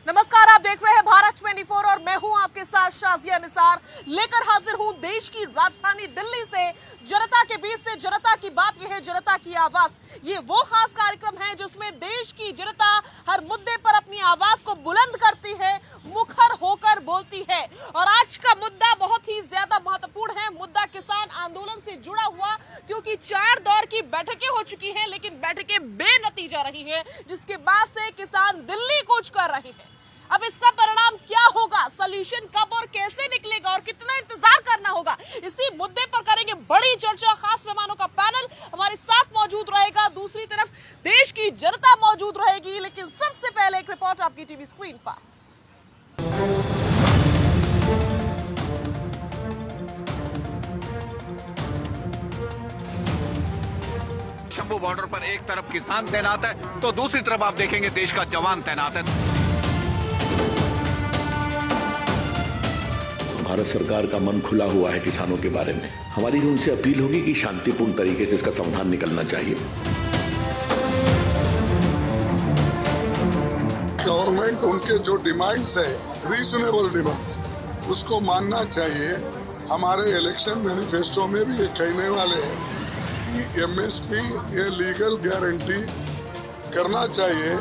नमस्कार, आप देख रहे हैं भारत 24 और मैं हूं आपके साथ शाजिया निसार। लेकर हाजिर हूं देश की राजधानी दिल्ली से जनता के बीच से जनता की बात। यह है जनता की आवाज। ये वो खास कार्यक्रम है जिसमें देश की जनता हर मुद्दे पर अपनी आवाज को बुलंद करती है, मुखर होकर बोलती है। और आज का मुद्दा बहुत ही ज्यादा महत्वपूर्ण है, मुद्दा किसान आंदोलन से जुड़ा हुआ, क्योंकि 4 दौर की बैठकें हो चुकी हैं, लेकिन बैठकें बेनतीजा रही है, जिसके बाद से किसान दिल्ली कूच कर रहे हैं। अब इसका परिणाम क्या होगा, सॉल्यूशन कब और कैसे निकलेगा और कितना इंतजार करना होगा, इसी मुद्दे पर करेंगे बड़ी चर्चा। खास मेहमानों का पैनल हमारे साथ मौजूद रहेगा, दूसरी तरफ देश की जनता मौजूद रहेगी। लेकिन सबसे पहले एक रिपोर्ट आपकी टीवी स्क्रीन पर। शंभू बॉर्डर पर एक तरफ किसान तैनात है तो दूसरी तरफ आप देखेंगे देश का जवान तैनात है। भारत सरकार का मन खुला हुआ है किसानों के बारे में। हमारी उनसे अपील होगी कि शांतिपूर्ण तरीके से इसका समाधान निकलना चाहिए। गवर्नमेंट उनके जो डिमांड्स है, रीजनेबल डिमांड, उसको मानना चाहिए। हमारे इलेक्शन मैनिफेस्टो में भी ये कहने वाले हैं कि एमएसपी ये लीगल गारंटी करना चाहिए।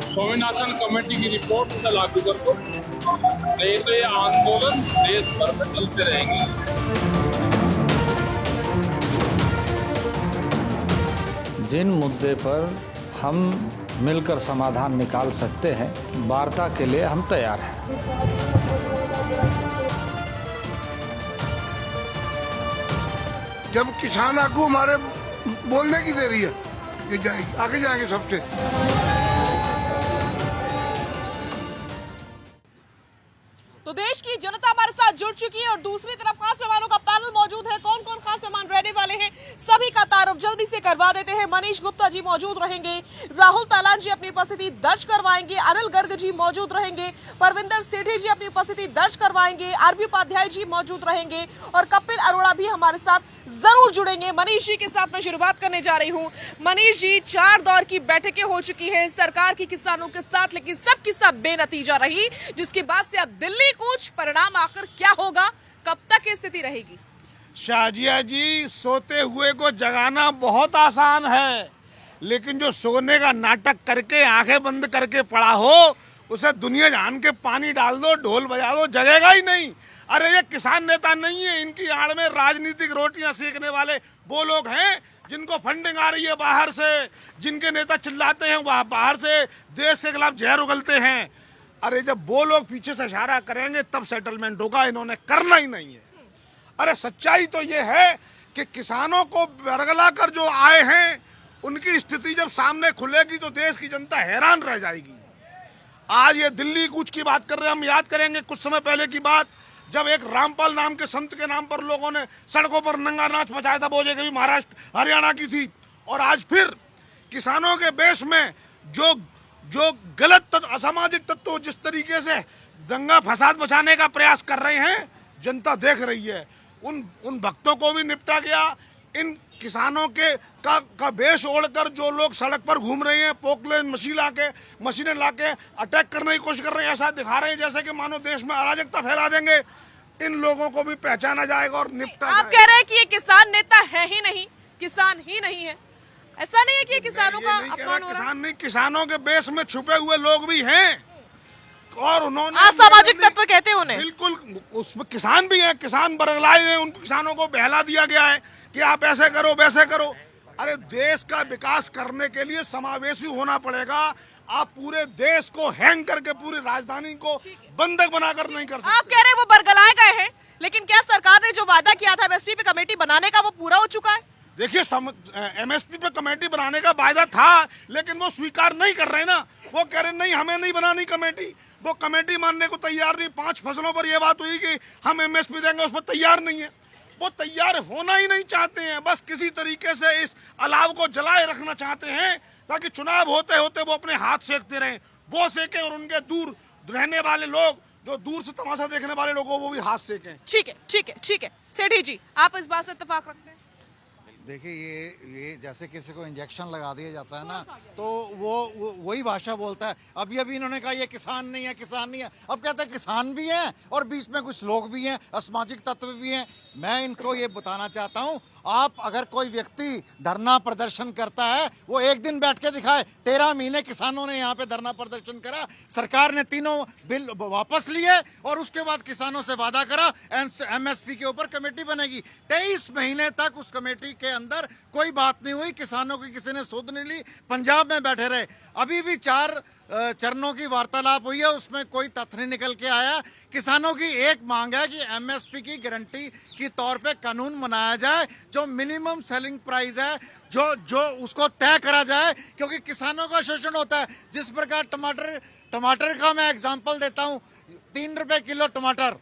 स्वामीनाथन कमेटी की रिपोर्ट से लागू कर दो, नहीं तो ये आंदोलन देश भर में चलते रहेंगे। जिन मुद्दे पर हम मिलकर समाधान निकाल सकते हैं, वार्ता के लिए हम तैयार हैं। जब किसान आगू हमारे बोलने की देरी है, ये जाएगी आगे जाएंगे सबसे। तो देश की जनता हमारे साथ जुड़ चुकी है और दूसरी तरफ खास मेहमानों का पैनल मौजूद है। कौन कौन खास मेहमान रहने वाले हैं, सभी का तारुफ जल्दी से करवा देते हैं। मनीष गुप्ता जी मौजूद रहेंगे, राहुल तालान जी अपनी उपस्थिति दर्ज करवाएंगे, अनिल गर्ग जी मौजूद रहेंगे, परविंदर सेठी जी अपनी उपस्थिति दर्ज करवाएंगे, आरबी उपाध्याय जी मौजूद रहेंगे और कपिल अरोड़ा भी हमारे साथ जरूर जुड़ेंगे। मनीष जी के साथ मैं शुरुआत करने जा रही हूँ। मनीष जी, 4 दौर की बैठकें हो चुकी है सरकार की किसानों के साथ, लेकिन सबकी सब बेनतीजा रही, जिसके बाद से अब दिल्ली कूच। परिणाम आखिर क्या होगा, कब तक स्थिति रहेगी? शाजिया जी, सोते हुए को जगाना बहुत आसान है, लेकिन जो सोने का नाटक करके आंखें बंद करके पड़ा हो, उसे दुनिया जान के पानी डाल दो, ढोल बजा दो, जगेगा ही नहीं। अरे ये किसान नेता नहीं है, इनकी आड़ में राजनीतिक रोटियां सेकने वाले वो लोग हैं जिनको फंडिंग आ रही है बाहर से, जिनके नेता चिल्लाते हैं वह बाहर से देश के खिलाफ जहर उगलते हैं। अरे जब वो लोग पीछे से इशारा करेंगे तब सेटलमेंट होगा, इन्होंने करना ही नहीं है। अरे सच्चाई तो ये है कि किसानों को बरगला कर जो आए हैं, उनकी स्थिति जब सामने खुलेगी तो देश की जनता हैरान रह जाएगी। आज ये दिल्ली कूच की बात कर रहे हैं, हम याद करेंगे कुछ समय पहले की बात, जब एक रामपाल नाम के संत के नाम पर लोगों ने सड़कों पर नंगा नाच मचाया था, बोझे कभी महाराष्ट्र हरियाणा की थी। और आज फिर किसानों के बेस में जो गलत असामाजिक तत्व जिस तरीके से दंगा फसाद मचाने का प्रयास कर रहे हैं, जनता देख रही है। उन भक्तों को भी निपटा गया। इन किसानों के का बेश ओढ़कर जो लोग सड़क पर घूम रहे हैं, पोकले मशीनें लाके अटैक करने की कोशिश कर रहे हैं, ऐसा दिखा रहे हैं जैसे कि मानो देश में अराजकता फैला देंगे। इन लोगों को भी पहचाना जाएगा और निपटा आप कह रहे हैं कि ये किसान नेता है ही नहीं, किसान ही नहीं है, ऐसा नहीं है कि किसानों का अपमान हो रहा है? किसान नहीं, किसानों के बेस में छुपे हुए लोग भी हैं और उन्होंने असामाजिक तत्व कहते हैं उन्हें। बिल्कुल, उसमें किसान भी हैं, किसान बरगलाए हुए हैं, उन किसानों को बहला दिया गया है कि आप ऐसे करो वैसे करो। अरे देश का विकास करने के लिए समावेशी होना पड़ेगा। आप पूरे देश को हैंग करके पूरी राजधानी को बंधक बनाकर नहीं कर सकते। आप कह रहे हैं वो बरगलाए गए हैं, लेकिन क्या सरकार ने जो वादा किया था एमएसपी पे कमेटी बनाने का, वो पूरा हो चुका है? देखिए, एमएसपी पे कमेटी बनाने का वायदा था, लेकिन वो स्वीकार नहीं कर रहे ना। वो कह रहे नहीं, हमें नहीं बनानी कमेटी। वो कमेटी मानने को तैयार नहीं। 5 फसलों पर यह बात हुई कि हम एमएसपी देंगे, उस पर तैयार नहीं है। वो तैयार होना ही नहीं चाहते हैं, बस किसी तरीके से इस अलाव को जलाए रखना चाहते हैं ताकि चुनाव होते होते वो अपने हाथ सेकते रहें। वो सेकें और उनके दूर रहने वाले लोग, जो दूर से तमाशा देखने वाले लोगों, वो भी हाथ सेकें। ठीक है, ठीक है, ठीक है। सेठी जी, आप इस बात से इत्तेफाक रखते हैं? देखिए ये जैसे किसी को इंजेक्शन लगा दिया जाता है ना, तो वो वही भाषा बोलता है। अभी इन्होंने कहा ये किसान नहीं है, किसान नहीं है, अब कहते हैं किसान भी हैं और बीच में कुछ लोग भी हैं, असामाजिक तत्व भी हैं। मैं इनको ये बताना चाहता हूँ, आप अगर कोई व्यक्ति धरना प्रदर्शन करता है वो एक दिन बैठ के दिखाए। 13 महीने किसानों ने यहाँ पे धरना प्रदर्शन करा, सरकार ने तीनों बिल वापस लिए और उसके बाद किसानों से वादा करा MSP के ऊपर कमेटी बनेगी। 23 महीने तक उस कमेटी के अंदर कोई बात नहीं हुई, किसानों की किसी ने सुध नहीं ली, पंजाब में बैठे रहे। अभी भी 4 चरणों की वार्तालाप हुई है, उसमें कोई तथ्य नहीं निकल के आया। किसानों की एक मांग है कि MSP की गारंटी की तौर पे कानून बनाया जाए, जो मिनिमम सेलिंग प्राइस है जो उसको तय करा जाए, क्योंकि किसानों का शोषण होता है। जिस प्रकार टमाटर का मैं एग्जांपल देता हूँ, 3 रुपए किलो टमाटर,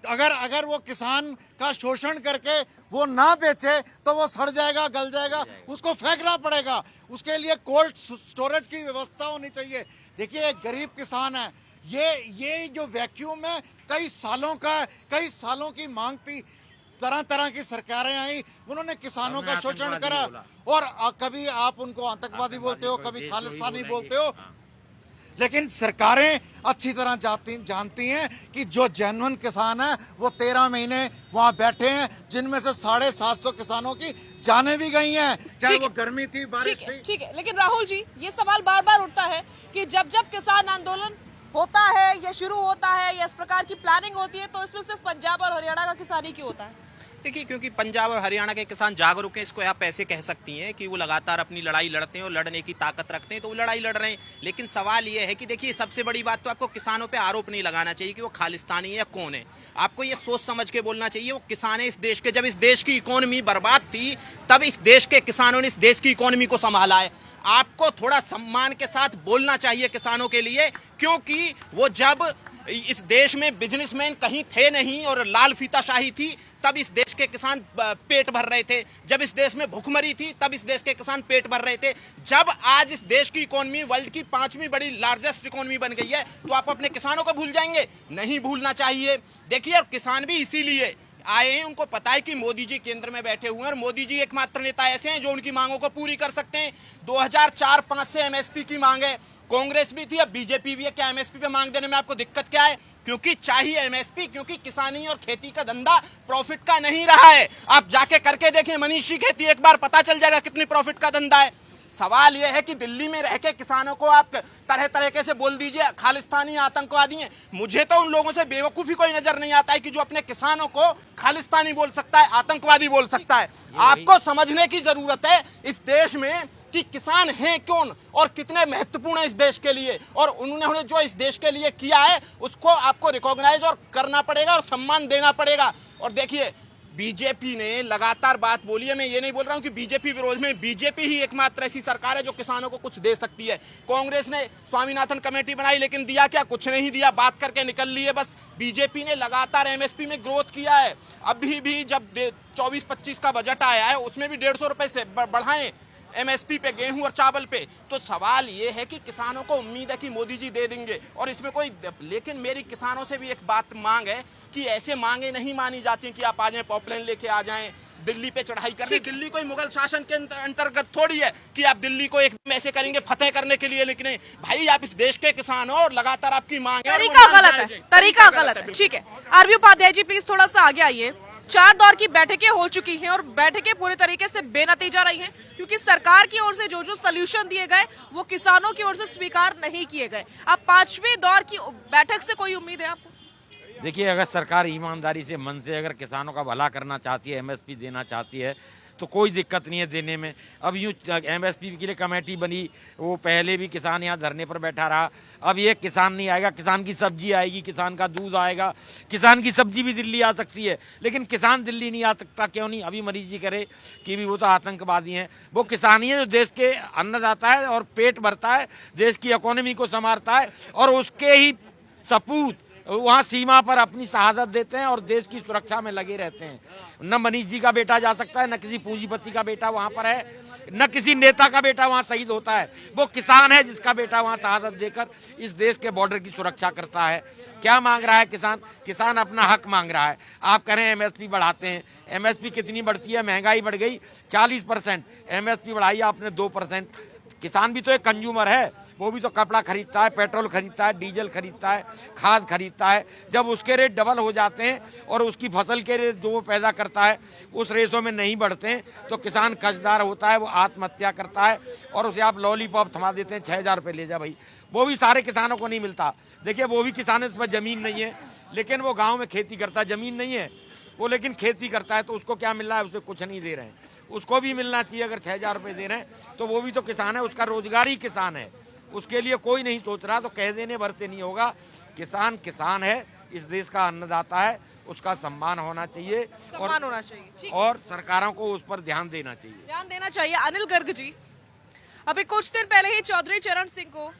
अगर वो किसान का शोषण करके वो ना बेचे तो वो सड़ जाएगा, गल जाएगा, उसको फेंकना पड़ेगा। उसके लिए कोल्ड स्टोरेज की व्यवस्था होनी चाहिए। देखिए एक गरीब किसान है, ये जो वैक्यूम है कई सालों की मांग थी। तरह तरह की सरकारें आई, उन्होंने किसानों का शोषण करा, और कभी आप उनको आतंकवादी बोलते हो, कभी खालिस्तानी बोलते हो, लेकिन सरकारें अच्छी तरह जानती हैं कि जो जेन्युइन किसान है वो 13 महीने वहां बैठे हैं, जिनमें से 750 किसानों की जानें भी गई हैं, चाहे वो गर्मी थी, बारिश थी। ठीक है, लेकिन राहुल जी ये सवाल बार बार उठता है कि जब किसान आंदोलन होता है या शुरू होता है या इस प्रकार की प्लानिंग होती है, तो इसमें सिर्फ पंजाब और हरियाणा का किसान ही क्यों होता है? देखिए, क्योंकि पंजाब और हरियाणा के किसान जागरूक हैं, इसको आप ऐसे कह सकती हैं कि वो लगातार अपनी लड़ाई लड़ते हैं और लड़ने की ताकत रखते हैं, तो वो लड़ाई लड़ रहे हैं। लेकिन सवाल ये है कि देखिए, सबसे बड़ी बात तो आपको किसानों पे आरोप नहीं लगाना चाहिए कि वो खालिस्तानी है या कौन है। आपको ये सोच समझ के बोलना चाहिए, वो किसान है इस देश के। जब इस देश की इकोनॉमी बर्बाद थी, तब इस देश के किसानों ने इस देश की इकोनॉमी को संभाला है। आपको थोड़ा सम्मान के साथ बोलना चाहिए किसानों के लिए, क्योंकि वो जब इस देश में बिजनेसमैन कहीं थे नहीं और लाल फीताशाही थी, तब इस देश के किसान पेट भर रहे थे। जब इस देश में भुखमरी थी, तब इस देश के किसान पेट भर रहे थे। जब आज इस देश की इकोनॉमी वर्ल्ड की 5वीं बड़ी लार्जेस्ट इकोनॉमी बन गई है, तो आप अपने किसानों को भूल जाएंगे? नहीं भूलना चाहिए। देखिए, और किसान भी इसीलिए आए हैं, उनको पता है कि मोदी जी केंद्र में बैठे हुए हैं और मोदी जी एकमात्र नेता ऐसे हैं जो उनकी मांगों को पूरी कर सकते हैं। 2004-5 से MSP की मांग है, कांग्रेस भी थी, अब बीजेपी भी है। क्या MSP पे मांग देने में आपको दिक्कत क्या है? क्योंकि चाहिए MSP, क्योंकि किसानी और खेती का धंधा प्रॉफिट का नहीं रहा है। आप जाके करके देखें मनीषी खेती, एक बार पता चल जाएगा कितनी प्रॉफिट का धंधा है। सवाल यह है कि दिल्ली में रह के किसानों को आप तरह तरीके से बोल दीजिए खालिस्तानी आतंकवादी हैं। मुझे तो उन लोगों से बेवकूफी कोई नजर नहीं आता है कि जो अपने किसानों को खालिस्तानी बोल सकता है, आतंकवादी बोल सकता है। आपको समझने की जरूरत है इस देश में कि किसान हैं कौन और कितने महत्वपूर्ण है इस देश के लिए, और उन्होंने जो इस देश के लिए किया है उसको आपको रिकॉग्नाइज और करना पड़ेगा और सम्मान देना पड़ेगा। और देखिए, बीजेपी ने लगातार बात बोली है, मैं ये नहीं बोल रहा हूं कि बीजेपी विरोध में, बीजेपी ही एकमात्र ऐसी सरकार है जो किसानों को कुछ दे सकती है। कांग्रेस ने स्वामीनाथन कमेटी बनाई, लेकिन दिया क्या? कुछ नहीं दिया, बात करके निकल ली है बस। बीजेपी ने लगातार MSP में ग्रोथ किया है। अभी भी जब 24-25 का बजट आया है, उसमें भी 150 रुपए से बढ़ाएं MSP पे, गेहूं और चावल पे। तो सवाल ये है कि किसानों को उम्मीद है कि मोदी जी दे देंगे और इसमें कोई, लेकिन मेरी किसानों से भी एक बात मांग है कि ऐसे मांगे नहीं मानी जाती कि आप आ जाएं, पॉपलाइन लेके आ जाएं, दिल्ली पे चढ़ाई करने। दिल्ली कोई मुगल शासन के अंतर्गत थोड़ी है कि आप दिल्ली को एकदम ऐसे करेंगे फतेह करने के लिए। लेकिन भाई, आप इस देश के किसान हो और लगातार आपकी मांग है। तरीका गलत है। ठीक है, आरवी उपाध्याय जी प्लीज थोड़ा सा आगे आइए। 4 दौर की बैठकें हो चुकी हैं और बैठकें पूरे तरीके से बेनतीजा रही हैं, क्योंकि सरकार की ओर से जो सॉल्यूशन दिए गए वो किसानों की ओर से स्वीकार नहीं किए गए। अब 5वें दौर की बैठक से कोई उम्मीद है आपको? देखिए, अगर सरकार ईमानदारी से, मन से अगर किसानों का भला करना चाहती है, MSP देना चाहती है, तो कोई दिक्कत नहीं है देने में। अब यूँ MSP के लिए कमेटी बनी, वो पहले भी किसान यहाँ धरने पर बैठा रहा। अब ये किसान नहीं आएगा, किसान की सब्जी आएगी, किसान का दूध आएगा, किसान की सब्जी भी दिल्ली आ सकती है, लेकिन किसान दिल्ली नहीं आ सकता। क्यों नहीं? अभी मरीज जी करे कि भी वो तो आतंकवादी हैं, वो किसान ही है जो देश के अन्नदाता है और पेट भरता है, देश की इकोनॉमी को संवारता है, और उसके ही सपूत वहाँ सीमा पर अपनी शहादत देते हैं और देश की सुरक्षा में लगे रहते हैं। न मनीष जी का बेटा जा सकता है, न किसी पूंजीपति का बेटा वहाँ पर है, न किसी नेता का बेटा वहाँ शहीद होता है। वो किसान है जिसका बेटा वहाँ शहादत देकर इस देश के बॉर्डर की सुरक्षा करता है। क्या मांग रहा है किसान? किसान अपना हक मांग रहा है। आप कह रहे हैं एमएसपी बढ़ाते हैं, एमएसपी कितनी बढ़ती है? महंगाई बढ़ गई 40%, एमएसपी बढ़ाई आपने 2%। किसान भी तो एक कंज्यूमर है, वो भी तो कपड़ा खरीदता है, पेट्रोल खरीदता है, डीजल खरीदता है, खाद खरीदता है। जब उसके रेट डबल हो जाते हैं और उसकी फसल के रेट जो वो पैदा करता है उस रेशो में नहीं बढ़ते हैं तो किसान कर्जदार होता है, वो आत्महत्या करता है और उसे आप लॉलीपॉप थमा देते हैं 6,000 रुपये ले जा भाई। वो भी सारे किसानों को नहीं मिलता। देखिए वो भी किसान है, उस पर ज़मीन नहीं है लेकिन वो गाँव में खेती करता है, ज़मीन नहीं है वो लेकिन खेती करता है, तो उसको क्या मिल रहा है? उसे कुछ नहीं दे रहे हैं। उसको भी मिलना चाहिए। अगर 6,000 रुपये दे रहे हैं तो वो भी तो किसान है, उसका रोजगार ही किसान है, उसके लिए कोई नहीं सोच रहा। तो कह देने भर से नहीं होगा। किसान किसान है, इस देश का अन्नदाता है, उसका सम्मान होना चाहिए सम्मान होना चाहिए। ठीक। और सरकारों को उस पर ध्यान देना चाहिए। अनिल गर्ग जी, अभी कुछ दिन पहले ही चौधरी चरण सिंह को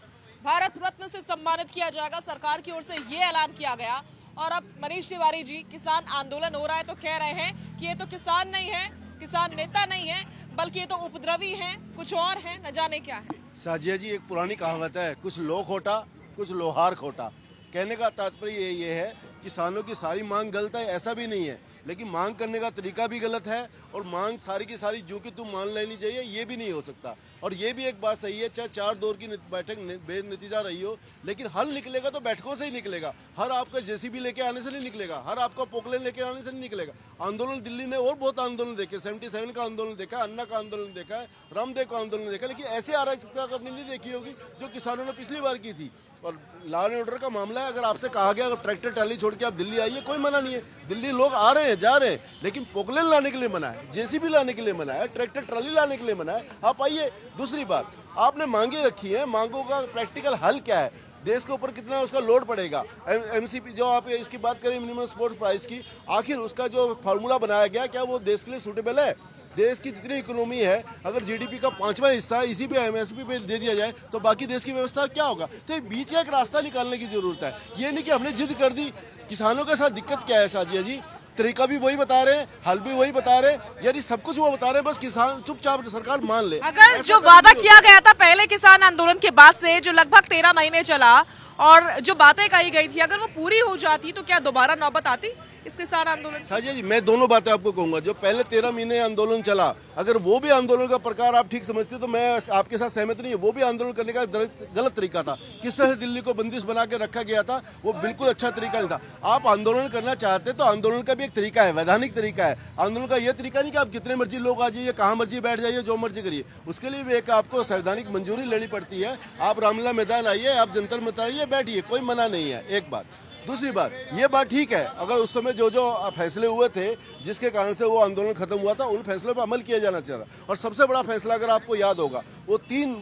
भारत रत्न से सम्मानित किया जाएगा, सरकार की ओर से ये ऐलान किया गया। और अब मनीष तिवारी जी, किसान आंदोलन हो रहा है तो कह रहे हैं कि ये तो किसान नहीं है, किसान नेता नहीं है, बल्कि ये तो उपद्रवी हैं, कुछ और हैं, न जाने क्या है। साजिया जी, एक पुरानी कहावत है, कुछ लो खोटा कुछ लोहार खोटा। कहने का तात्पर्य ये है किसानों की सारी मांग गलत है ऐसा भी नहीं है, लेकिन मांग करने का तरीका भी गलत है और मांग सारी की सारी जो कि तुम मान लेनी चाहिए ये भी नहीं हो सकता। और ये भी एक बात सही है, चाहे 4 दौर की बैठक बेनतीजा रही हो, लेकिन हल निकलेगा तो बैठकों से ही निकलेगा। हर आपका जेसीबी लेके आने से नहीं निकलेगा, हर आपका पोकलेन लेके आने से नहीं निकलेगा। आंदोलन दिल्ली ने और बहुत आंदोलन देखे, 77 का आंदोलन देखा है, अन्ना का आंदोलन देखा है, रामदेव का आंदोलन देखा, लेकिन ऐसे अराजकता कभी नहीं देखी होगी जो किसानों ने पिछली बार की थी। और लॉ एंड ऑर्डर का मामला है, अगर आपसे कहा गया अगर ट्रैक्टर ट्राली छोड़ के आप दिल्ली आइए, कोई मना नहीं है। दिल्ली लोग आ रहे हैं, जा रहे हैं, लेकिन पोकलेन लाने के लिए मना है, जेसीबी लाने के लिए मना है, ट्रैक्टर ट्राली लाने के लिए मना है। आप आइए। दूसरी बात, आपने मांगे रखी है, मांगों का प्रैक्टिकल हल क्या है? देश के ऊपर कितना उसका लोड पड़ेगा? एमसीपी जो आप इसकी बात करें, मिनिमम सपोर्ट प्राइस की, आखिर उसका जो फार्मूला बनाया गया क्या वो देश के लिए सूटेबल है? देश की जितनी इकोनॉमी है, अगर जीडीपी का 5वां हिस्सा इसी पे एमएसपी पे दे दिया जाए तो बाकी देश की व्यवस्था क्या होगा? तो बीच का एक रास्ता निकालने की जरूरत है। ये नहीं कि हमने जिद कर दी। किसानों के साथ दिक्कत क्या है साजिया जी? तरीका भी वही बता रहे हैं, हल भी वही बता रहे हैं, यानी सब कुछ वो बता रहे हैं, बस किसान चुपचाप सरकार मान ले। अगर जो वादा किया गया था पहले किसान आंदोलन के बाद से, जो लगभग 13 महीने चला और जो बातें कही गई थी, अगर वो पूरी हो जाती तो क्या दोबारा नौबत आती इस किसान आंदोलन? साजिया जी, मैं दोनों बातें आपको कहूंगा। जो पहले 13 महीने आंदोलन चला, अगर वो भी आंदोलन का प्रकार आप ठीक समझते तो मैं आपके साथ सहमत नहीं है। वो भी आंदोलन करने का गलत तरीका था। किस तरह से दिल्ली को बंदिश बना के रखा गया था, वो बिल्कुल अच्छा तरीका नहीं था। आप आंदोलन करना चाहते तो आंदोलन का भी एक तरीका है, वैधानिक तरीका है। आंदोलन का ये तरीका नहीं कि आप कितने मर्जी लोग आ जाइए, कहाँ मर्जी बैठ जाइए, जो मर्जी करिए। उसके लिए भी एक आपको संवैधानिक मंजूरी लेनी पड़ती है। आप रामलीला मैदान आइए, आप जंतर मंतर आइए, बैठिए, कोई मना नहीं है। एक बात। दूसरी बात, ये बात ठीक है, अगर उस समय जो जो फैसले हुए थे जिसके कारण से वो आंदोलन खत्म हुआ था, उन फैसलों पर अमल किया जाना चाहिए। और सबसे बड़ा फैसला अगर आपको याद होगा, वो 3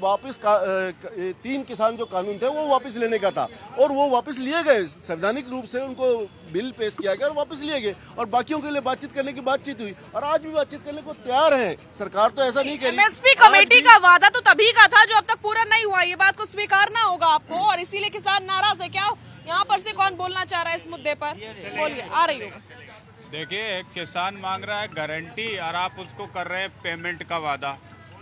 किसान जो कानून थे वो वापस लेने का था, और वो वापस लिए गए। संवैधानिक रूप से उनको बिल पेश किया गया और वापस लिए गए, और बाकियों के लिए बातचीत करने की बातचीत हुई, और आज भी बातचीत करने को तैयार है। सरकार तो ऐसा नहीं कह रही। एमएसपी कमेटी का वादा तो तभी का था जो अब तक पूरा नहीं हुआ। ये बात को स्वीकारना होगा आपको, और इसीलिए किसान नाराज है। क्या यहाँ पर से कौन बोलना चाह रहा है इस मुद्दे पर? बोलिए, आ रही होगा। देखिए, किसान मांग रहा है गारंटी और आप उसको कर रहे हैं पेमेंट का वादा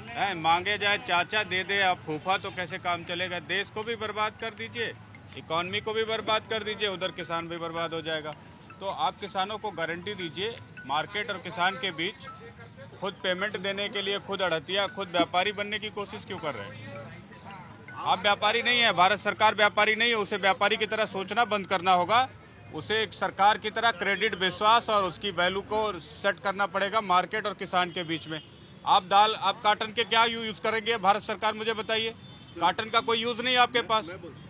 है। मांगे जाए चाचा दे दे अब फूफा, तो कैसे काम चलेगा? देश को भी बर्बाद कर दीजिए, इकॉनमी को भी बर्बाद कर दीजिए, उधर किसान भी बर्बाद हो जाएगा। तो आप किसानों को गारंटी दीजिए। मार्केट और किसान के बीच खुद पेमेंट देने के लिए खुद अड़तिया, खुद व्यापारी बनने की कोशिश क्यों कर रहे हैं? आप व्यापारी नहीं है, भारत सरकार व्यापारी नहीं है। उसे व्यापारी की तरह सोचना बंद करना होगा। उसे एक सरकार की तरह क्रेडिट, विश्वास और उसकी वैल्यू को सेट करना पड़ेगा मार्केट और किसान के बीच में। आप काटन के क्या यूज करेंगे भारत सरकार, मुझे बताइए। काटन का कोई यूज नहीं है आपके पास।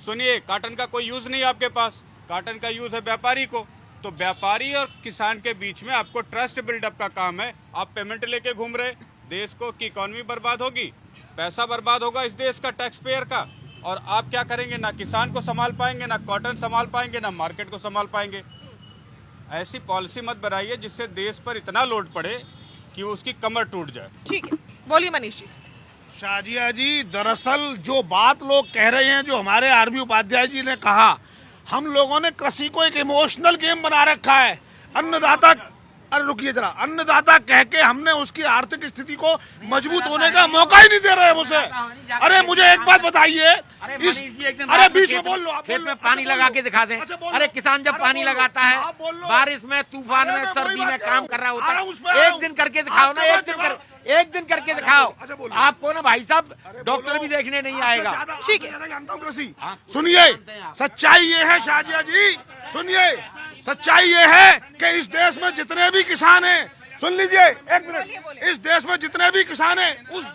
सुनिए, काटन का कोई यूज नहीं है आपके पास। काटन का यूज है व्यापारी को। तो व्यापारी और किसान के बीच में आपको ट्रस्ट बिल्डअप का काम है। आप पेमेंट लेके घूम रहे, देश को की इकॉनमी बर्बाद होगी, पैसा बर्बाद होगा इस देश का, टैक्स पेयर का। और आप क्या करेंगे? ना किसान को संभाल पाएंगे, ना कॉटन संभाल पाएंगे, ना मार्केट को संभाल पाएंगे। ऐसी पॉलिसी मत बनाइए जिससे देश पर इतना लोड पड़े कि उसकी कमर टूट जाए। ठीक है, बोलिए मनीष जी। शाजिया जी, दरअसल जो बात लोग कह रहे हैं, जो हमारे आरबी उपाध्याय जी ने कहा, हम लोगों ने कृषि को एक इमोशनल गेम बना रखा है। अन्नदाता, अरे रुकिए जरा, अन्नदाता कह के हमने उसकी आर्थिक स्थिति को मजबूत होने का मौका ही नहीं दे रहे मुझे। अरे मुझे एक बात बताइए, इस अरे बीच में बोल लो, आप खेत में पानी लगा के दिखा दें। अरे किसान जब पानी लगाता है बारिश में, तूफान में, सर्दी में काम कर रहा होता है, एक दिन करके दिखाओ ना, एक दिन करके दिखाओ। आपको ना भाई साहब डॉक्टर भी देखने नहीं आएगा। ठीक है, जानता हूँ कृषि। सुनिए, सच्चाई ये है शाजिया जी, सुनिए, सच्चाई ये है कि इस देश में जितने भी किसान हैं, सुन लीजिए एक मिनट, इस देश में जितने भी किसान हैं उस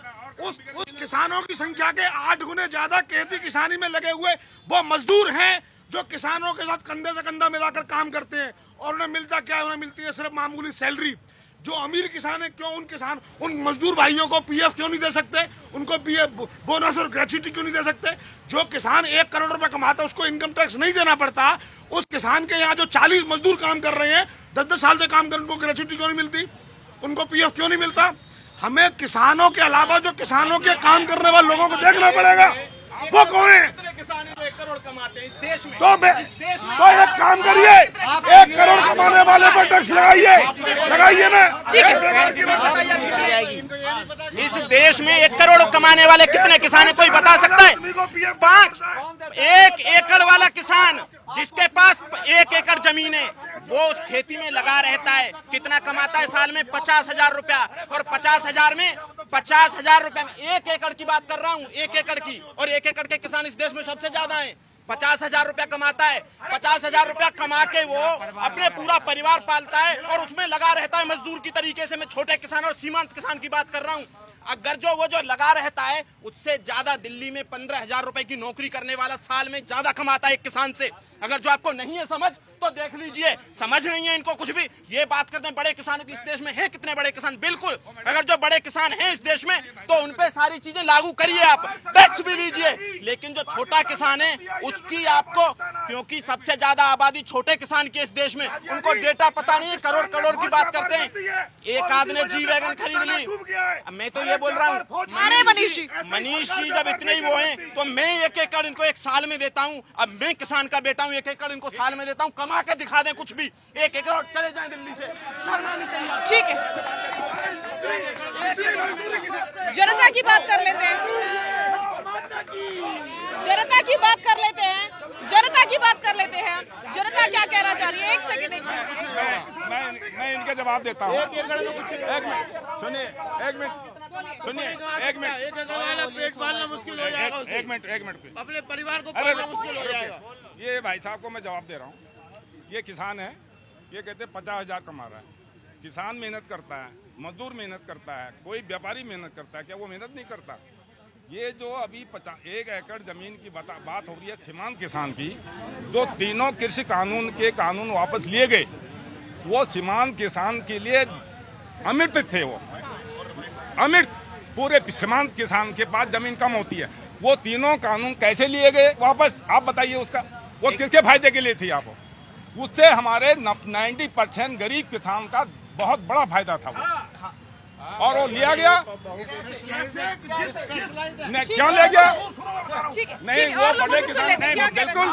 किसानों की संख्या के 8 गुने ज्यादा खेती किसानी में लगे हुए वो मजदूर हैं जो किसानों के साथ कंधे से कंधा मिलाकर काम करते हैं। और उन्हें मिलता क्या है? उन्हें मिलती है सिर्फ मामूली सैलरी। जो अमीर किसान है, क्यों उन मजदूर भाइयों को पीएफ क्यों नहीं दे सकते? उनको पीएफ बोनस और ग्रेच्युटी क्यों नहीं दे सकते? जो किसान 1 करोड़ रुपए कमाता है उसको इनकम टैक्स नहीं देना पड़ता। उस किसान के यहाँ जो 40 मजदूर काम कर रहे हैं, 10-10 साल से काम कर, उनको ग्रेच्युटी क्यों नहीं मिलती? उनको पीएफ क्यों नहीं मिलता? हमें किसानों के अलावा जो किसानों के काम करने वाले लोगों को देखना पड़ेगा। वो कौन है? तो एक काम करिए, 1 करोड़ कमाने वाले पर टैक्स लगाइए ना। इस देश में 1 करोड़ कमाने वाले कितने किसान है, कोई बता सकता है? 1 एकड़ वाला किसान जिसके पास 1 एकड़ जमीन है, वो उस खेती में लगा रहता है, कितना कमाता है साल में? 50,000 रुपया। और 50,000 में 50,000 रुपए में 1 एकड़ की बात कर रहा हूँ, 1 एकड़ की। और 1 एकड़ के किसान इस देश में सबसे ज्यादा हैं। 50,000 रुपया कमाता है, 50,000 रुपया कमा के वो अपने पूरा परिवार पालता है और उसमें लगा रहता है मजदूर की तरीके से। मैं छोटे किसान और सीमांत किसान की बात कर रहा हूँ। अगर वो लगा रहता है, उससे ज्यादा दिल्ली में 15,000 रुपए की नौकरी करने वाला साल में ज्यादा कमाता है एक किसान से। अगर जो आपको नहीं है समझ तो देख लीजिए, समझ नहीं है इनको कुछ भी। ये बात करते हैं बड़े किसानों की, इस देश में है कितने बड़े किसान? बिल्कुल, अगर जो बड़े किसान हैं इस देश में तो उनपे सारी चीजें लागू करिए, आप टैक्स भी लीजिए। लेकिन जो छोटा किसान है उसकी आपको, क्योंकि सबसे ज्यादा आबादी छोटे किसान की इस देश में, उनको डेटा पता नहीं है। करोड़ करोड़ की बात करते हैं। एक आदमी ने जी वैगन खरीद ली। मैं तो ये बोल रहा हूँ, मनीष जी जब इतने ही वो हैं तो मैं 1 एकड़ इनको 1 साल में देता हूँ। अब मैं किसान का बेटा हूँ, 1 एकड़ इनको साल में देता हूँ, कमा के दिखा दें कुछ भी। 1 एकड़ और चले जाएं दिल्ली से, शर्मा नहीं चाहिए। ठीक है, जनता की बात कर लेते हैं, जनता की बात कर लेते हैं, जनता की बात कर लेते हैं। जनता क्या कहना चाह रही है? 1 सेकंड। मैं इनके जवाब देता हूँ। 1 मिनट सुनिए, 1 मिनट सुनिए, 1 मिनट। पेट पालना मुश्किल हो जाएगा, 1 मिनट अपने परिवार को पालना मुश्किल हो जाएगा। ये भाई साहब को मैं जवाब दे रहा हूँ। ये किसान है, ये कहते 50,000 कमा रहा है। किसान मेहनत करता है, मजदूर मेहनत करता है, कोई व्यापारी मेहनत करता है, क्या वो मेहनत नहीं करता? ये जो अभी 1 एकड़ जमीन की बात हो रही है सीमांत किसान की, जो तीनों कृषि कानून वापस लिए गए, वो सीमांत किसान के लिए अमृत थे। वो अमृत, पूरे सीमांत किसान के पास जमीन कम होती है। वो तीनों कानून कैसे लिए गए वापस, आप बताइए? उसका वो किसके फायदे के लिए थी? आप उससे हमारे 90% गरीब किसान का बहुत बड़ा फायदा था वो, और वो लिया गया। क्या ले गया? नहीं, वो बड़े किसान नहीं, बिल्कुल।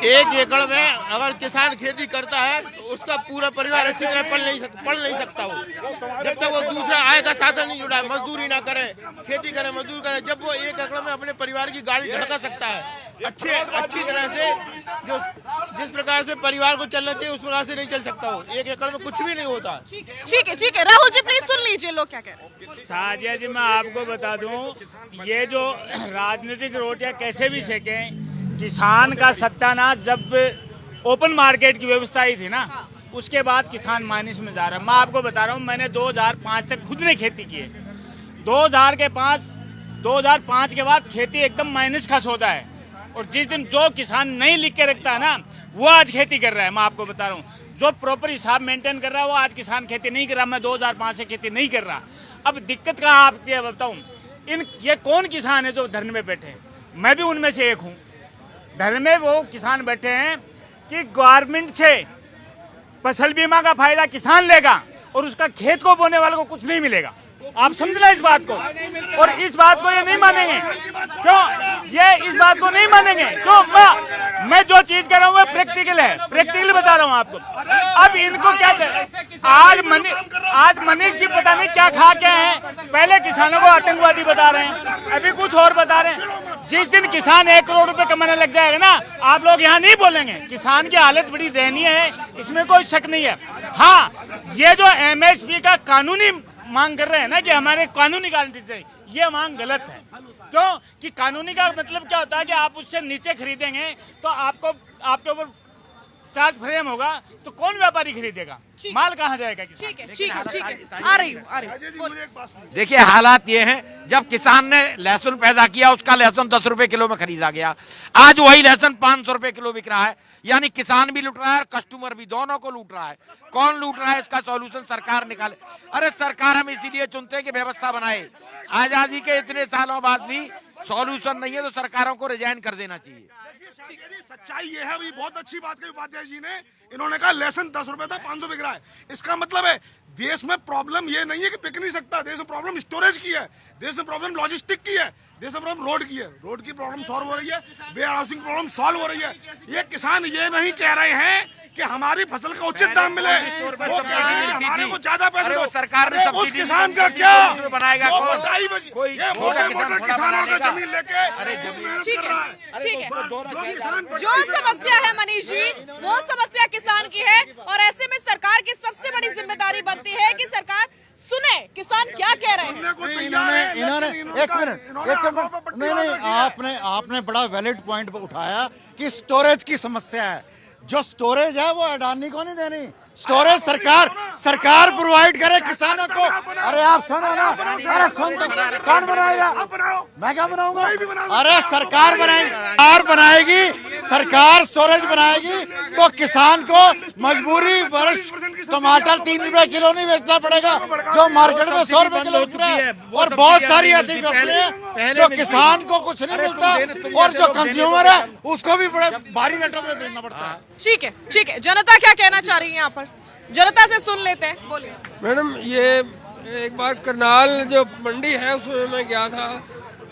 1 एकड़ में अगर किसान खेती करता है तो उसका पूरा परिवार अच्छी तरह पल नहीं सकता वो, जब तक वो दूसरा आय का साधन नहीं जुड़ा, मजदूरी ना करे, खेती करे, मजदूर करे। जब वो 1 एकड़ में अपने परिवार की गाड़ी ढका सकता है अच्छी तरह से, जो जिस प्रकार से परिवार को चलना चाहिए उस प्रकार से नहीं चल सकता वो। 1 एकड़ में कुछ भी नहीं होता। ठीक है, राहुल जी प्लीज सुन लीजिए लोग क्या कह रहे हैं। साजिया जी, मैं आपको बता दूं, ये जो राजनीतिक रोटियां कैसे भी सेकें, किसान का सत्यानाश जब ओपन मार्केट की व्यवस्था ही थी ना, उसके बाद किसान माइनस में जा रहा है। मैं आपको बता रहा हूँ, मैंने 2005 तक खुद ने खेती की है। 2005 के बाद खेती एकदम माइनस का सौदा है। और जिस दिन जो किसान नहीं लिख के रखता है ना, वो आज खेती कर रहा है। मैं आपको बता रहा हूँ, जो प्रॉपर हिसाब मेंटेन कर रहा है वो आज किसान खेती नहीं कर रहा। मैं 2005 से खेती नहीं कर रहा। अब दिक्कत कहाँ आपकी बताऊँ? ये कौन किसान है जो धरने में बैठे हैं? मैं भी उनमें से एक हूँ। धरने में वो किसान बैठे हैं कि गवर्नमेंट से फसल बीमा का फायदा किसान लेगा और उसका खेत को बोने वाले को कुछ नहीं मिलेगा। आप समझना इस बात को, और इस बात को ये नहीं मानेंगे। क्यों ये इस बात को नहीं मानेंगे? क्यों? मैं जो चीज कर रहा हूँ वो प्रैक्टिकल है, प्रैक्टिकल बता रहा हूँ आपको। अब इनको क्या आज मनीष जी पता नहीं क्या खा के हैं, पहले किसानों को आतंकवादी बता रहे हैं, अभी कुछ और बता रहे हैं। जिस दिन किसान 1 करोड़ रुपए कमाने लग जाएगा ना, आप लोग यहाँ नहीं बोलेंगे। किसान की हालत बड़ी दयनीय है, इसमें कोई शक नहीं है। हाँ, ये जो MSP का कानूनी मांग कर रहे हैं ना कि हमारे कानूनी गारंटी चाहिए, ये मांग गलत है। क्यों कि कानूनी का मतलब क्या होता है कि आप उससे नीचे खरीदेंगे तो आपके ऊपर चार्ज फ्रेम होगा, तो कौन व्यापारी खरीदेगा, माल कहाँ जाएगा? ठीक है, आ रही हूँ। देखिए, हालात ये हैं, जब किसान ने लहसुन पैदा किया, उसका लहसुन 10 रुपए किलो में खरीदा गया, आज वही लहसुन 500 रुपए किलो बिक रहा है। यानी किसान भी लूट रहा है और कस्टमर भी, दोनों को लूट रहा है। कौन लूट रहा है, इसका सॉल्यूशन सरकार निकाले। अरे सरकार हम इसीलिए चुनते हैं कि व्यवस्था बनाए। आजादी के इतने सालों बाद भी सॉल्यूशन नहीं है तो सरकारों को रिजाइन कर देना चाहिए। सच्चाई ये है, अभी बहुत अच्छी बात कही उपाध्याय जी ने। इन्होंने कहा लहसुन 10 रुपए था, 500 बिक रहा है। इसका मतलब है देश में प्रॉब्लम ये नहीं है कि बिक नहीं सकता, देश में प्रॉब्लम स्टोरेज की है, देश में प्रॉब्लम लॉजिस्टिक की है, देश में प्रॉब्लम रोड की है। रोड की प्रॉब्लम सॉल्व हो रही है, वेयर हाउसिंग प्रॉब्लम सॉल्व हो रही है। ये किसान ये नहीं कह रहे हैं कि हमारी फसल का उचित दाम मिले, वो कह रहे हैं हमारे को ज्यादा पैसे दो। सरकार ने उस किसान का क्या बनाएगा? ये मोटे किसानों का जमीन लेके। ठीक है। जो समस्या है मनीष जी, वो समस्या किसान की है, और ऐसे में सरकार की सबसे बड़ी जिम्मेदारी बनती है कि सरकार सुने किसान क्या कह रहे हैं। इन्होंने एक मिनट नहीं, आपने बड़ा वैलिड पॉइंट उठाया कि स्टोरेज की समस्या है। जो स्टोरेज है वो अडानी को नहीं देनी, स्टोरेज सरकार प्रोवाइड करे किसानों को। अरे आप सुनो ना, अरे सुन तो, कौन बनाएगा? मैं क्या बनाऊंगा? अरे सरकार बनाएगी, सरकार स्टोरेज बनाएगी तो किसान को मजबूरी वर्ष टमाटर 3 रुपए किलो नहीं बेचना पड़ेगा जो मार्केट में 100 रुपए किलो बिक रहा है। और बहुत सारी ऐसी फसलें हैं जो किसान को कुछ नहीं मिलता और जो कंज्यूमर है उसको भी बड़े भारी रेटों में बेचना पड़ता है। ठीक है। जनता क्या कहना चाह रही है यहाँ पर, जनता से सुन लेते हैं। बोलिए मैडम। ये एक बार करनाल जो मंडी है उसमें मैं गया था,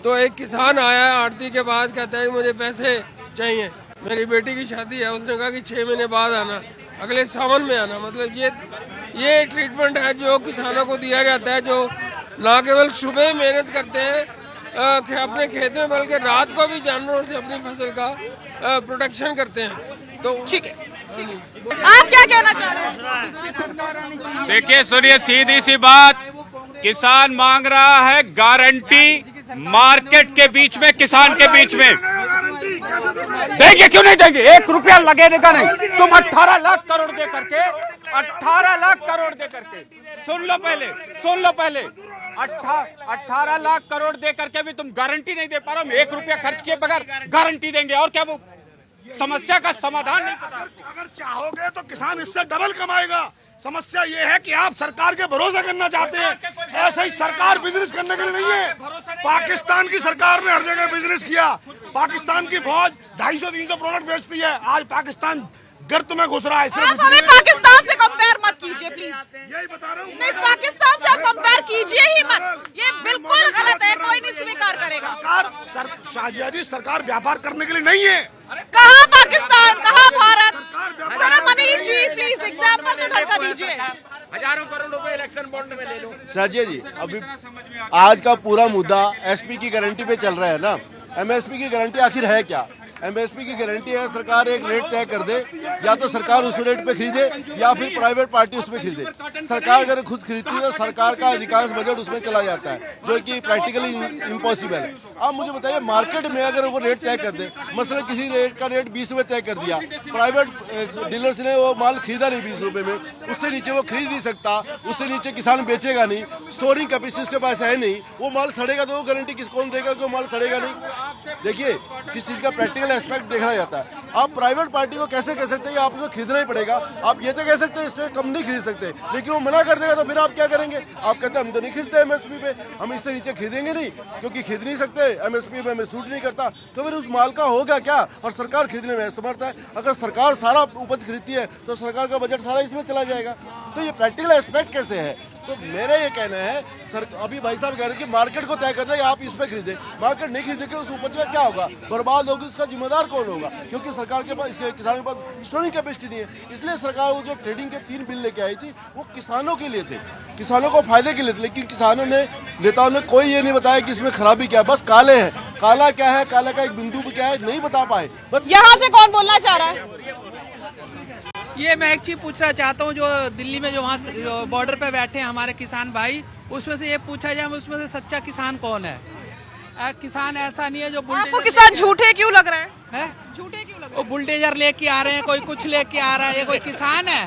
तो एक किसान आया आड़ती के बाद, कहता है मुझे पैसे चाहिए, मेरी बेटी की शादी है। उसने कहा कि 6 महीने बाद आना, अगले सावन में आना। मतलब ये ट्रीटमेंट है जो किसानों को दिया जाता है, जो ना केवल सुबह मेहनत करते हैं अपने खेत में, बल्कि रात को भी जानवरों से अपनी फसल का प्रोटेक्शन करते हैं। तो ठीक है, आप क्या कहना चाह रहे हैं? देखिए सुनिए, सीधी सी बात, किसान मांग रहा है गारंटी मार्केट के बीच में, किसान के बीच में। देंगे क्यों नहीं देंगे? 1 रुपया लगेने का नहीं। तुम 18 लाख करोड़ दे करके 18 लाख करोड़ दे करके सुन लो पहले 18 लाख करोड़ दे करके भी तुम गारंटी नहीं दे पा रहे हो। 1 रुपया खर्च किए बगैर गारंटी देंगे, और क्या वो समस्या का समाधान नहीं पता? अगर चाहोगे तो किसान इससे डबल कमाएगा। समस्या ये है कि आप सरकार के भरोसे करना चाहते हैं। ऐसे ही सरकार बिजनेस करने के लिए नहीं है। पाकिस्तान की सरकार ने हर जगह बिजनेस किया। पाकिस्तान की फौज 250-300 प्रोडक्ट बेचती है। आज पाकिस्तान गर्त में घुस रहा है। आप हमें पाकिस्तान से कंपेयर मत कीजिए प्लीज। यही बता रहा हूँ। नहीं, पाकिस्तान से आप कंपेयर कीजिए ही मत, ये बिल्कुल गलत है, कोई नहीं स्वीकार करेगा। शाहजी, सरकार व्यापार करने के लिए नहीं है। कहाँ पाकिस्तान, कहाँ Bharat? Sir Manish ji please example तो ढंग का दीजिए। हजारों करोड़ रुपए इलेक्शन बॉन्ड में ले लो। शाहजी जी, अभी आज का पूरा मुद्दा एसपी की गारंटी पे चल रहा है ना। एमएसपी की गारंटी आखिर है क्या? एमएसपी की गारंटी है सरकार एक रेट तय कर दे, या तो सरकार उस रेट पे खरीदे या फिर प्राइवेट पार्टी उसमें खरीदे। सरकार अगर खुद खरीदती है तो सरकार का विकास बजट उसमें चला जाता है, जो कि प्रैक्टिकली इम्पॉसिबल है। आप मुझे बताइए, मार्केट में अगर वो रेट तय कर दे, मसलन किसी रेट का रेट 20 रुपए तय कर दिया, प्राइवेट डीलर्स ने वो माल खरीदा नहीं 20 रुपए में, उससे नीचे वो खरीद नहीं सकता, उससे नीचे किसान बेचेगा नहीं, स्टोरिंग कैपेसिटी उसके पास है नहीं, वो माल सड़ेगा तो वो गारंटी कौन देगा कि वो माल सड़ेगा नहीं? देखिए, किस चीज का प्रैक्टिकल एस्पेक्ट देखा जाता है। आप प्राइवेट पार्टी को कैसे कह सकते हैं आप उसको खरीदना ही पड़ेगा? आप ये तो कह सकते हैं इससे कम नहीं खरीद सकते, लेकिन वो मना कर देगा तो फिर आप क्या करेंगे? आप कहते हैं हम तो नहीं खरीदते एमएसपी पे, हम इससे नीचे खरीदेंगे नहीं क्योंकि खरीद नहीं सकते, एमएसपी पे हमें सूट नहीं करता। तो फिर उस माल का होगा क्या? और सरकार खरीदने में असमर्थ है। अगर सरकार सारा उपज खरीदती है तो सरकार का बजट सारा इसमें चला जाएगा। तो ये प्रैक्टिकल एस्पेक्ट कैसे है? तो मेरा ये कहना है सर, अभी भाई साहब कह रहे हैं कि मार्केट को तय करना है, आप इस पे खरीदें। मार्केट नहीं खरीदेंगे उस उपज का क्या होगा, बर्बाद होगी, इसका जिम्मेदार कौन होगा? क्योंकि सरकार के पास, इसके किसानों के पास स्टोरिंग कैपेसिटी नहीं है। इसलिए सरकार वो जो ट्रेडिंग के 3 बिल लेके आई थी वो किसानों के लिए थे, किसानों को फायदे के लिए थे। लेकिन किसानों ने, नेताओं ने कोई ये नहीं बताया कि इसमें खराबी क्या है, बस काले हैं। काला क्या है, काला का एक बिंदु पे क्या है, नहीं बता पाए। बस यहाँ से कौन बोलना चाह रहा है? ये मैं एक चीज पूछना चाहता हूँ, जो दिल्ली में जो वहाँ बॉर्डर पे बैठे हैं हमारे किसान भाई, उसमें से ये पूछा जाए उसमें से सच्चा किसान कौन है? किसान ऐसा नहीं है जो आपको किसान झूठे क्यों लग रहे हैं? झूठे क्यों लग रहे हैं? वो बुलडोजर लेके आ रहे हैं, कोई कुछ लेके आ रहा है, ये कोई किसान है?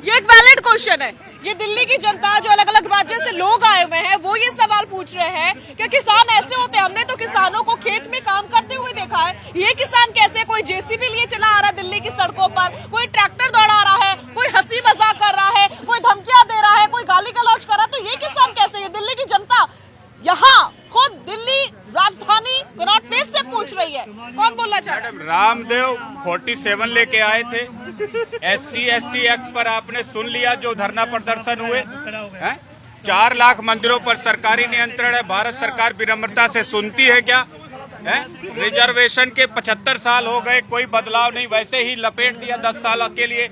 ये एक वैलिड क्वेश्चन है। ये दिल्ली की जनता जो अलग अलग राज्य से लोग आए हुए हैं वो ये सवाल पूछ रहे हैं कि किसान ऐसे होते हैं? हमने तो किसानों को खेत में काम करते हुए देखा है, ये किसान कैसे? कोई जेसीबी लिए चला आ रहा है दिल्ली की सड़कों पर, कोई ट्रैक्टर दौड़ा रहा है, कोई हंसी मजाक कर रहा है, कोई धमकियां दे रहा है, कोई गाली गलौज कर रहा है, तो ये किसान कैसे? ये दिल्ली की जनता यहाँ खुद दिल्ली राजधानी कनॉट प्लेस से पूछ रही है। कौन बोलना चाहता है? रामदेव 47 लेके आए थे, SC/ST एक्ट पर आपने सुन लिया जो धरना प्रदर्शन हुए हैं। 4 लाख मंदिरों पर सरकारी नियंत्रण है, भारत सरकार विनम्रता से सुनती है क्या? रिजर्वेशन के 75 साल हो गए, कोई बदलाव नहीं, वैसे ही लपेट दिया 10 साल के लिए।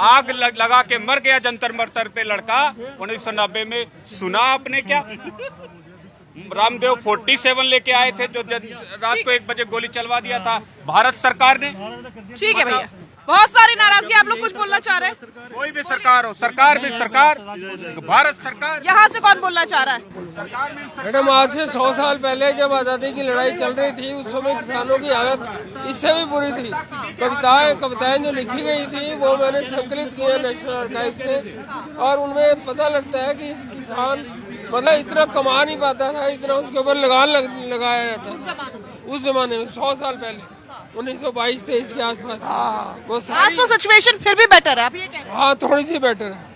आग लगा के मर गया जंतर मंतर पे लड़का 1990 में, सुना आपने क्या? रामदेव 47 लेके आए थे जो रात को 1 बजे गोली चलवा दिया था भारत सरकार ने। ठीक है भैया, बहुत सारी नाराजगी। आप लोग कुछ बोलना चाह रहे हैं? कोई भी सरकार हो, सरकार भी सरकार, भारत सरकार। यहाँ से कौन बोलना चाह रहा है? मैडम, आज से 100 साल पहले जब आज़ादी की लड़ाई चल रही थी उस समय किसानों की हालत इससे भी बुरी थी। कविताएं जो लिखी गई थी वो मैंने संकलित की है नेशनल आर्काइव से, और उनमें पता लगता है कि किसान मतलब इतना कमा नहीं पाता था, इतना उसके ऊपर लगान लगाया जाता था उस जमाने में, 100 साल पहले, 1922-23 के आसपास। वो आज तो सिचुएशन फिर भी बेटर है, आप ये कह रहे हैं? हाँ, थोड़ी सी बेटर है,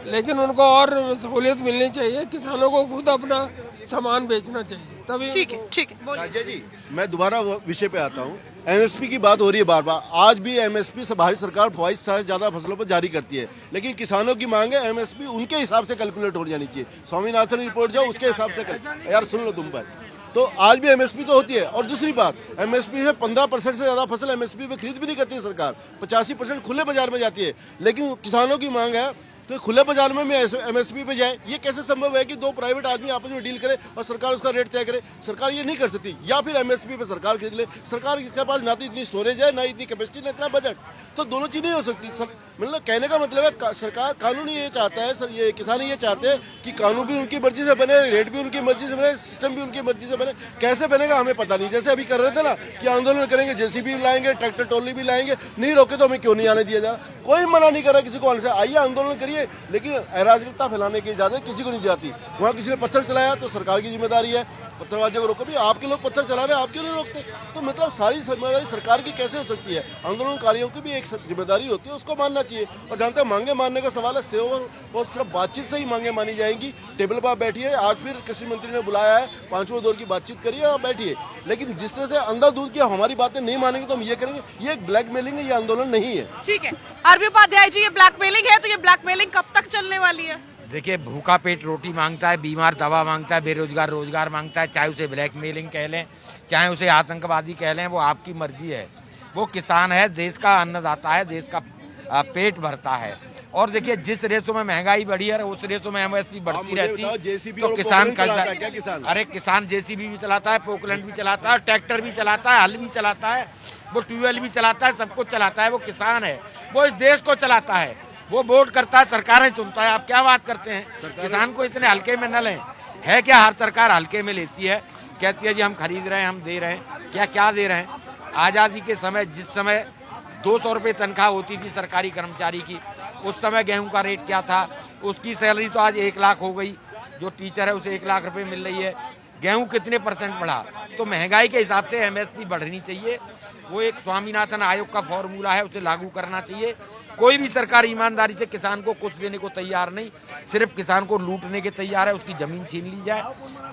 लेकिन उनको और सहूलियत मिलनी चाहिए। किसानों को खुद अपना सामान बेचना चाहिए, तभी। ठीक है राजा जी, मैं दोबारा विषय पे आता हूँ। MSP की बात हो रही है बार बार। आज भी MSP से भारत सरकार 22 से ज्यादा फसलों पर जारी करती है, लेकिन किसानों की मांग है MSP उनके हिसाब से कैलकुलेट हो जानी चाहिए। स्वामीनाथन रिपोर्ट जाओ उसके हिसाब से यार सुन लो तुम पर, तो आज भी MSP तो होती है। और दूसरी बात, MSP में 15% से ज्यादा फसल MSP पे खरीद भी नहीं करती है सरकार, 85% खुले बाजार में जाती है। लेकिन किसानों की मांग है तो खुले बाजार में MSP पे जाए। ये कैसे संभव है कि 2 प्राइवेट आदमी आपस में डील करे और सरकार उसका रेट तय करे? सरकार ये नहीं कर सकती। या फिर MSP पे सरकार खरीद ले। सरकार के पास ना तो इतनी स्टोरेज है, ना इतनी कैपेसिटी, ना इतना बजट, तो दोनों चीजें नहीं हो सकती। मतलब कहने का मतलब है सरकार, कानून ये चाहता है सर, ये किसान ये चाहते हैं कि कानून भी उनकी मर्जी से बने, रेट भी उनकी मर्जी से बने, सिस्टम भी उनकी मर्जी से बने। कैसे बनेगा हमें पता नहीं। जैसे अभी कर रहे थे ना कि आंदोलन करेंगे, JCB भी लाएंगे, ट्रैक्टर ट्रॉली भी लाएंगे, नहीं रोके तो हमें क्यों नहीं आने दिया जा रहा? कोई मना नहीं कर रहा किसी को आने से। आइए आंदोलन करिए, लेकिन अराजकता फैलाने की इजाजत किसी को नहीं जाती। वहाँ किसी ने पत्थर चलाया तो सरकार की जिम्मेदारी है, पत्थरबाजियों को रोको। भी आपके लोग पत्थर चला रहे हैं, आप क्यों नहीं रोकते? तो मतलब सारी जिम्मेदारी सरकार की कैसे हो सकती है? आंदोलनकारियों की भी एक जिम्मेदारी होती है, उसको मानना चाहिए। और जानते हैं मांगे मानने का सवाल है, सेवा और सिर्फ बातचीत से ही मांगे मानी जाएंगी। टेबल पर बैठिए, आज फिर कृषि मंत्री ने बुलाया है, 5वें दौर की बातचीत करिए और बैठिए। लेकिन जिस तरह से अंधाधुंध की हमारी बातें नहीं मानेंगे तो हम ये करेंगे, ये एक ब्लैकमेलिंग है, ये आंदोलन नहीं है। ठीक है आरबी उपाध्याय जी, ये ब्लैकमेलिंग है, तो ये ब्लैकमेलिंग कब तक चलने वाली है? देखिए, भूखा पेट रोटी मांगता है, बीमार दवा मांगता है, बेरोजगार रोजगार मांगता है, चाहे उसे ब्लैकमेलिंग कह लें, चाहे उसे आतंकवादी कह लें, वो आपकी मर्जी है। वो किसान है, देश का अन्नदाता है, देश का पेट भरता है। और देखिए, जिस रेसों में महंगाई बढ़ी है उस रेसों में MSP बढ़ती रहती है, तो किसान करता। अरे किसान JCB भी चलाता है, पोकलैंड भी चलाता है, ट्रैक्टर भी चलाता है, हल भी चलाता है, वो ट्यूबवेल भी चलाता है, सब कुछ चलाता है। वो किसान है, वो इस देश को चलाता है, वो वोट करता है, सरकारें चुनता है। आप क्या बात करते हैं? किसान को इतने हल्के में न लें। है क्या हर सरकार हल्के में लेती है? कहती है जी हम खरीद रहे हैं, हम दे रहे हैं। क्या दे रहे हैं? आज़ादी के समय जिस समय 200 रुपये तनख्वाह होती थी सरकारी कर्मचारी की, उस समय गेहूं का रेट क्या था? उसकी सैलरी तो आज 1 लाख हो गई। जो टीचर है उसे 1 लाख रुपए मिल रही है, गेहूं कितने % बढ़ा। तो महंगाई के हिसाब से MSP बढ़नी चाहिए। वो एक स्वामीनाथन आयोग का फॉर्मूला है, उसे लागू करना चाहिए। कोई भी सरकार ईमानदारी से किसान को कुछ देने को तैयार नहीं, सिर्फ किसान को लूटने के तैयार है। उसकी जमीन छीन ली जाए,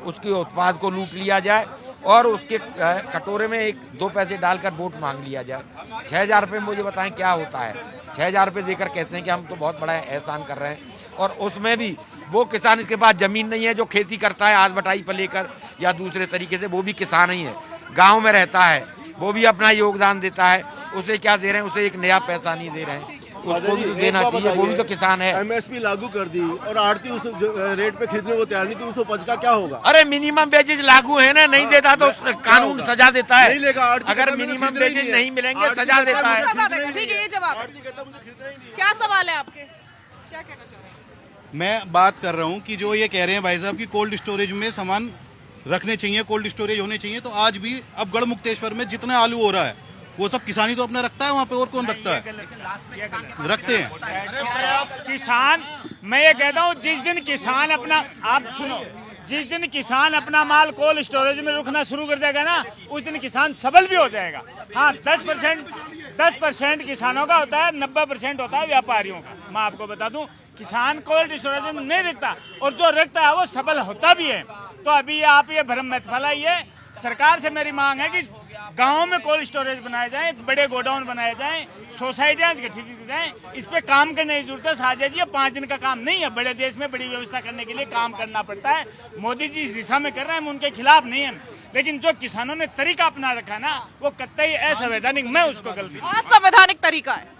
उसके उत्पाद को लूट लिया जाए और उसके कटोरे में 1-2 पैसे डालकर वोट मांग लिया जाए। 6,000 रुपये मुझे बताएं क्या होता है। 6,000 रुपये देकर कहते हैं कि हम तो बहुत बड़ा एहसान कर रहे हैं, और उसमें भी वो किसान के पास जमीन नहीं है जो खेती करता है आज बटाई पर लेकर या दूसरे तरीके से, वो भी किसान ही है, गाँव में रहता है, वो भी अपना योगदान देता है। उसे क्या दे रहे हैं? उसे 1 नया पैसा नहीं दे रहे हैं, उसको भी देना चाहिए, वो भी तो किसान है। MSP लागू कर दी और आड़ती उस रेट पे खरीदने को तैयार नहीं, तो उसको उपज का क्या होगा? अरे मिनिमम वेजेज लागू है ना, नहीं देता तो कानून सजा देता है। नहीं लेगा, अगर मिनिमम वेजेज नहीं मिलेंगे सजा देता है। ठीक है, ये जवाब क्या सवाल है आपके, क्या कहना चाह रहे हैं? मैं बात कर रहा हूँ कि जो ये कह रहे हैं भाई साहब कि कोल्ड स्टोरेज में सामान रखने चाहिए, कोल्ड स्टोरेज होने चाहिए, तो आज भी अब गढ़ मुक्तेश्वर में जितना आलू हो रहा है वो सब किसानी तो अपना रखता है वहाँ पे, और कौन रखता है? रखते हैं किसान। मैं ये कहता हूँ जिस दिन किसान अपना, आप सुनो, जिस दिन किसान अपना माल कोल्ड स्टोरेज में रखना शुरू कर देगा ना, उस दिन किसान सबल भी हो जाएगा। हाँ, 10% किसानों का होता है, 90% होता है व्यापारियों का। मैं आपको बता दूं, किसान कोल्ड स्टोरेज में नहीं रखता, और जो रखता है वो सबल होता भी है। तो अभी आप ये भ्रम मत फैलाइए। सरकार से मेरी मांग है कि गाँव में कोल्ड स्टोरेज बनाए जाएं, बड़े गोडाउन बनाए जाएं, सोसाइटियाँ गठित की जाएं। इस पे काम करने की जरूरत है। साजिद जी, 5 दिन का काम नहीं है। बड़े देश में बड़ी व्यवस्था करने के लिए काम करना पड़ता है। मोदी जी इस दिशा में कर रहे हैं, हम उनके खिलाफ नहीं है, लेकिन जो किसानों ने तरीका अपना रखा ना, वो कतई असंवैधानिक, मैं उसको गलती। असंवैधानिक तरीका है।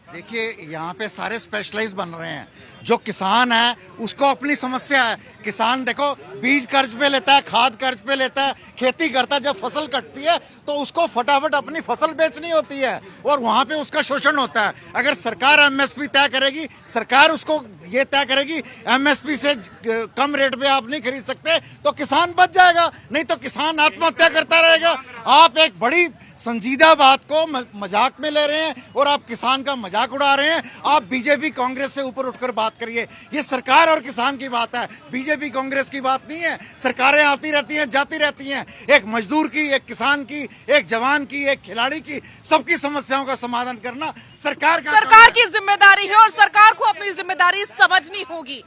देखिए, यहाँ पे सारे स्पेशलाइज बन रहे हैं। जो किसान है उसको अपनी समस्या है। किसान देखो, बीज कर्ज पे लेता है, खाद कर्ज पे लेता है, खेती करता है, जब फसल कटती है तो उसको फटाफट अपनी फसल बेचनी होती है और वहाँ पे उसका शोषण होता है। अगर सरकार MSP तय करेगी, सरकार उसको ये तय करेगी MSP से कम रेट पे आप नहीं खरीद सकते, तो किसान बच जाएगा, नहीं तो किसान आत्महत्या करता रहेगा। आप एक बड़ी संजीदा बात को मजाक में ले रहे हैं और आप किसान का मजाक उड़ा रहे हैं। आप बीजेपी कांग्रेस से ऊपर उठकर बात करिए। ये सरकार और किसान की बात है, बीजेपी कांग्रेस की बात नहीं है। सरकारें आती रहती हैं, जाती रहती हैं। एक मजदूर की, एक किसान की, एक जवान की, एक खिलाड़ी की, सबकी समस्याओं का समाधान करना सरकार की जिम्मेदारी है और सरकार को अपनी जिम्मेदारी समझनी होगी।